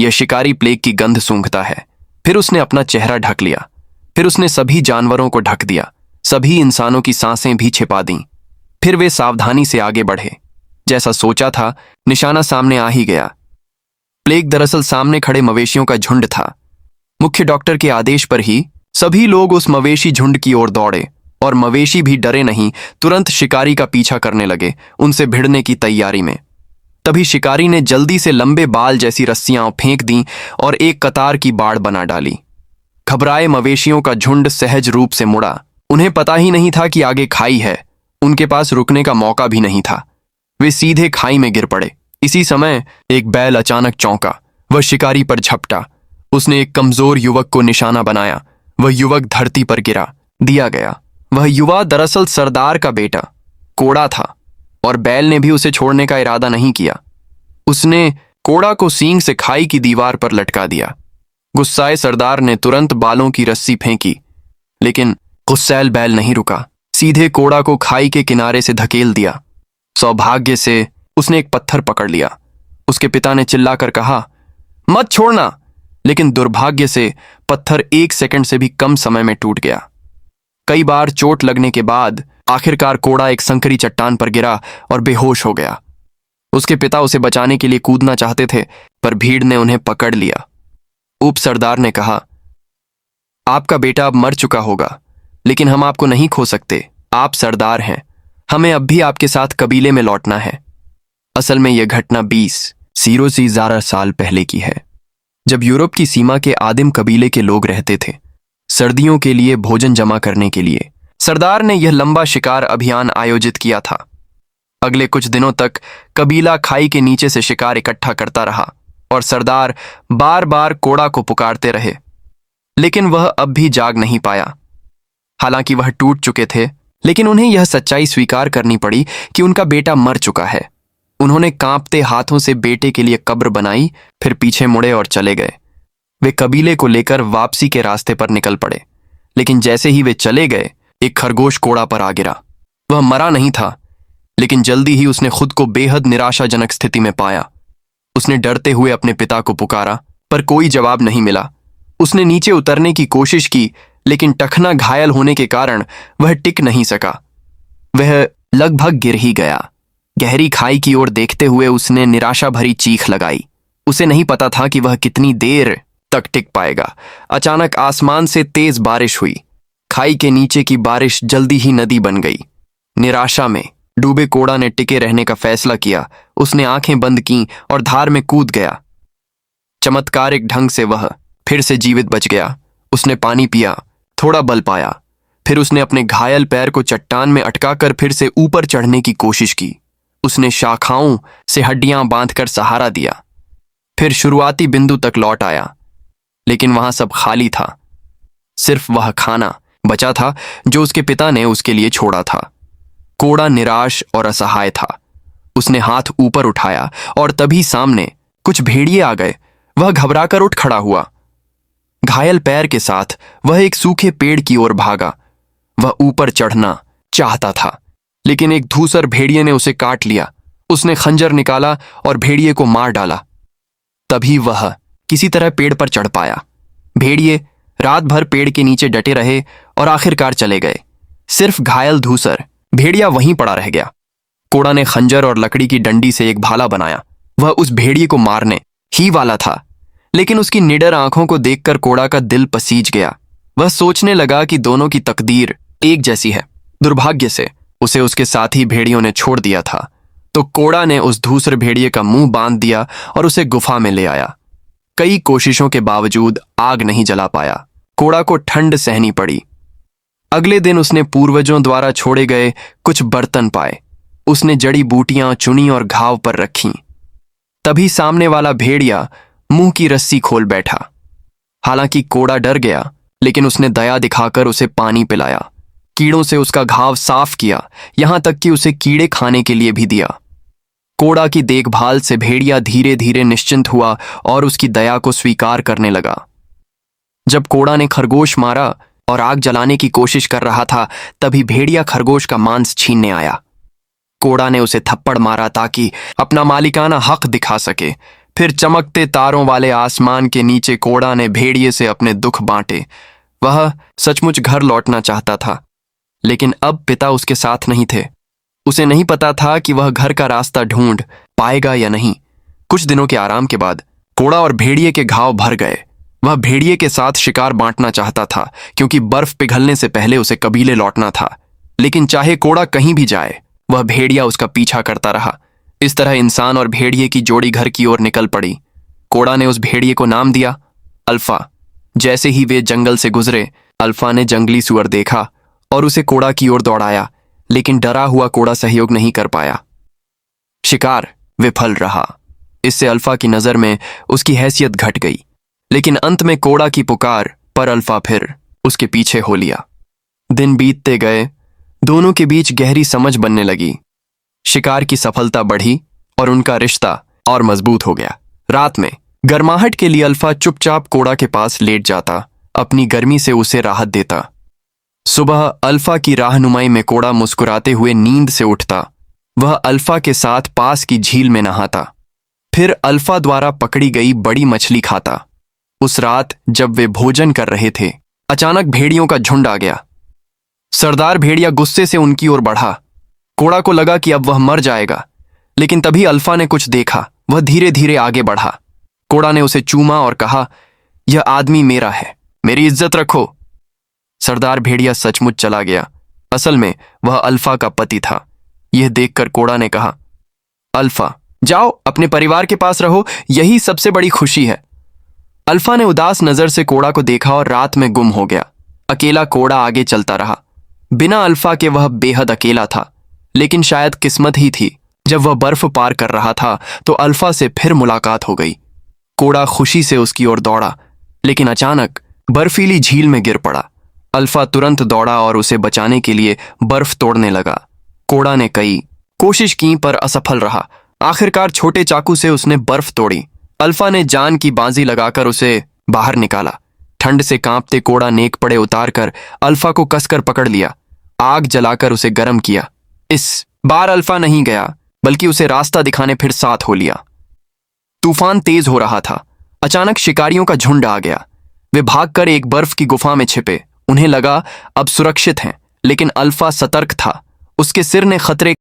यह शिकारी प्लेग की गंध सूंघता है। फिर उसने अपना चेहरा ढक लिया। फिर उसने सभी जानवरों को ढक दिया, सभी इंसानों की सांसें भी छिपा दी। फिर वे सावधानी से आगे बढ़े। जैसा सोचा था, निशाना सामने आ ही गया। प्लेग दरअसल सामने खड़े मवेशियों का झुंड था। मुख्य डॉक्टर के आदेश पर ही सभी लोग उस मवेशी झुंड की ओर दौड़े और मवेशी भी डरे नहीं, तुरंत शिकारी का पीछा करने लगे, उनसे भिड़ने की तैयारी में। तभी शिकारी ने जल्दी से लंबे बाल जैसी रस्सियां फेंक दी और एक कतार की बाड़ बना डाली। घबराए मवेशियों का झुंड सहज रूप से मुड़ा। उन्हें पता ही नहीं था कि आगे खाई है। उनके पास रुकने का मौका भी नहीं था। वे सीधे खाई में गिर पड़े। इसी समय एक बैल अचानक चौंका। वह शिकारी पर झपटा। उसने एक कमजोर युवक को निशाना बनाया। वह युवक धरती पर गिरा दिया गया। वह युवा दरअसल सरदार का बेटा कोड़ा था और बैल ने भी उसे छोड़ने का इरादा नहीं किया। उसने कोड़ा को सींग से खाई की दीवार पर लटका दिया। गुस्साए सरदार ने तुरंत बालों की रस्सी फेंकी, लेकिन गुस्सैल बैल नहीं रुका। सीधे कोड़ा को खाई के किनारे से धकेल दिया। सौभाग्य से उसने एक पत्थर पकड़ लिया। उसके पिता ने चिल्लाकर कहा, मत छोड़ना, लेकिन दुर्भाग्य से पत्थर 1 सेकंड से भी कम समय में टूट गया। कई बार चोट लगने के बाद आखिरकार कोड़ा एक संकरी चट्टान पर गिरा और बेहोश हो गया। उसके पिता उसे बचाने के लिए कूदना चाहते थे, पर भीड़ ने उन्हें पकड़ लिया। उप सरदार ने कहा, आपका बेटा अब मर चुका होगा, लेकिन हम आपको नहीं खो सकते। आप सरदार हैं, हमें अब भी आपके साथ कबीले में लौटना है। असल में यह घटना 20 से ज़्यादा साल पहले की है, जब यूरोप की सीमा के आदिम कबीले के लोग रहते थे। सर्दियों के लिए भोजन जमा करने के लिए सरदार ने यह लंबा शिकार अभियान आयोजित किया था। अगले कुछ दिनों तक कबीला खाई के नीचे से शिकार इकट्ठा करता रहा और सरदार बार बार कोड़ा को पुकारते रहे, लेकिन वह अब भी जाग नहीं पाया। हालांकि वह टूट चुके थे, लेकिन उन्हें यह सच्चाई स्वीकार करनी पड़ी कि उनका बेटा मर चुका है। उन्होंने कांपते हाथों से बेटे के लिए कब्र बनाई, फिर पीछे मुड़े और चले गए। वे कबीले को लेकर वापसी के रास्ते पर निकल पड़े, लेकिन जैसे ही वे चले गए, एक खरगोश कोड़ा पर आ गिरा। वह मरा नहीं था, लेकिन जल्दी ही उसने खुद को बेहद निराशाजनक स्थिति में पाया। उसने डरते हुए अपने पिता को पुकारा, पर कोई जवाब नहीं मिला। उसने नीचे उतरने की कोशिश की, लेकिन टखना घायल होने के कारण वह टिक नहीं सका। वह लगभग गिर ही गया। गहरी खाई की ओर देखते हुए उसने निराशा भरी चीख लगाई। उसे नहीं पता था कि वह कितनी देर तक टिक पाएगा। अचानक आसमान से तेज बारिश हुई। खाई के नीचे की बारिश जल्दी ही नदी बन गई। निराशा में डूबे कोड़ा ने टिके रहने का फैसला किया। उसने आंखें बंद कीं और धार में कूद गया। चमत्कारिक ढंग से वह फिर से जीवित बच गया। उसने पानी पिया, थोड़ा बल पाया, फिर उसने अपने घायल पैर को चट्टान में अटकाकर फिर से ऊपर चढ़ने की कोशिश की। उसने शाखाओं से हड्डियां बांधकर सहारा दिया, फिर शुरुआती बिंदु तक लौट आया, लेकिन वहां सब खाली था। सिर्फ वह खाना बचा था जो उसके पिता ने उसके लिए छोड़ा था। कोड़ा निराश और असहाय था। उसने हाथ ऊपर उठाया और तभी सामने कुछ भेड़िए आ गए। वह घबराकर उठ खड़ा हुआ। घायल पैर के साथ वह एक सूखे पेड़ की ओर भागा। वह ऊपर चढ़ना चाहता था, लेकिन एक धूसर भेड़िए ने उसे काट लिया। उसने खंजर निकाला और भेड़िए को मार डाला। तभी वह किसी तरह पेड़ पर चढ़ पाया। भेड़िए रात भर पेड़ के नीचे डटे रहे और आखिरकार चले गए। सिर्फ घायल धूसर भेड़िया वहीं पड़ा रह गया। कोड़ा ने खंजर और लकड़ी की डंडी से एक भाला बनाया। वह उस भेड़िए को मारने ही वाला था, लेकिन उसकी निडर आंखों को देखकर कोड़ा का दिल पसीज गया। वह सोचने लगा कि दोनों की तकदीर एक जैसी है। दुर्भाग्य से उसे उसके साथी भेड़ियों ने छोड़ दिया था, तो कोड़ा ने उस दूसरे भेड़िए का मुंह बांध दिया और उसे गुफा में ले आया। कई कोशिशों के बावजूद आग नहीं जला पाया। कोड़ा को ठंड सहनी पड़ी। अगले दिन उसने पूर्वजों द्वारा छोड़े गए कुछ बर्तन पाए। उसने जड़ी बूटियां चुनी और घाव पर रखीं। तभी सामने वाला भेड़िया मुंह की रस्सी खोल बैठा। हालांकि कोड़ा डर गया, लेकिन उसने दया दिखाकर उसे पानी पिलाया, कीड़ों से उसका घाव साफ किया, यहां तक कि उसे कीड़े खाने के लिए भी दिया। कोड़ा की देखभाल से भेड़िया धीरे धीरे निश्चिंत हुआ और उसकी दया को स्वीकार करने लगा। जब कोड़ा ने खरगोश मारा और आग जलाने की कोशिश कर रहा था, तभी भेड़िया खरगोश का मांस छीनने आया। कोड़ा ने उसे थप्पड़ मारा ताकि अपना मालिकाना हक दिखा सके। फिर चमकते तारों वाले आसमान के नीचे कोड़ा ने भेड़िए से अपने दुख बांटे। वह सचमुच घर लौटना चाहता था, लेकिन अब पिता उसके साथ नहीं थे। उसे नहीं पता था कि वह घर का रास्ता ढूंढ पाएगा या नहीं। कुछ दिनों के आराम के बाद कोड़ा और भेड़िए के घाव भर गए। वह भेड़िए के साथ शिकार बांटना चाहता था, क्योंकि बर्फ पिघलने से पहले उसे कबीले लौटना था। लेकिन चाहे कोड़ा कहीं भी जाए, वह भेड़िया उसका पीछा करता रहा। इस तरह इंसान और भेड़िए की जोड़ी घर की ओर निकल पड़ी। कोड़ा ने उस भेड़िए को नाम दिया अल्फा। जैसे ही वे जंगल से गुजरे, अल्फा ने जंगली सुअर देखा और उसे कोड़ा की ओर दौड़ाया, लेकिन डरा हुआ कोड़ा सहयोग नहीं कर पाया। शिकार विफल रहा। इससे अल्फा की नजर में उसकी हैसियत घट गई। लेकिन अंत में कोड़ा की पुकार पर अल्फा फिर उसके पीछे हो लिया। दिन बीतते गए, दोनों के बीच गहरी समझ बनने लगी। शिकार की सफलता बढ़ी और उनका रिश्ता और मजबूत हो गया। रात में गर्माहट के लिए अल्फा चुपचाप कोड़ा के पास लेट जाता, अपनी गर्मी से उसे राहत देता। सुबह अल्फा की राहनुमाई में कोड़ा मुस्कुराते हुए नींद से उठता। वह अल्फा के साथ पास की झील में नहाता, फिर अल्फा द्वारा पकड़ी गई बड़ी मछली खाता। उस रात जब वे भोजन कर रहे थे, अचानक भेड़ियों का झुंड आ गया। सरदार भेड़िया गुस्से से उनकी ओर बढ़ा। कोड़ा को लगा कि अब वह मर जाएगा, लेकिन तभी अल्फा ने कुछ देखा। वह धीरे धीरे आगे बढ़ा। कोड़ा ने उसे चूमा और कहा, यह आदमी मेरा है, मेरी इज्जत रखो। सरदार भेड़िया सचमुच चला गया। असल में वह अल्फा का पति था। यह देखकर कोड़ा ने कहा, अल्फा जाओ, अपने परिवार के पास रहो, यही सबसे बड़ी खुशी है। अल्फा ने उदास नजर से कोड़ा को देखा और रात में गुम हो गया। अकेला कोड़ा आगे चलता रहा। बिना अल्फा के वह बेहद अकेला था, लेकिन शायद किस्मत ही थी। जब वह बर्फ पार कर रहा था तो अल्फा से फिर मुलाकात हो गई। कोड़ा खुशी से उसकी ओर दौड़ा, लेकिन अचानक बर्फीली झील में गिर पड़ा। अल्फा तुरंत दौड़ा और उसे बचाने के लिए बर्फ तोड़ने लगा। कोड़ा ने कई कोशिश की पर असफल रहा। आखिरकार छोटे चाकू से उसने बर्फ तोड़ी। अल्फा ने जान की बाजी लगाकर उसे बाहर निकाला। ठंड से कांपते कोड़ा नेक पड़े उतार कर अल्फा को कसकर पकड़ लिया। आग जलाकर उसे गर्म किया। इस बार अल्फा नहीं गया, बल्कि उसे रास्ता दिखाने फिर साथ हो लिया। तूफान तेज हो रहा था। अचानक शिकारियों का झुंड आ गया। वे भागकर एक बर्फ की गुफा में छिपे। उन्हें लगा अब सुरक्षित हैं, लेकिन अल्फा सतर्क था। उसके सिर ने खतरे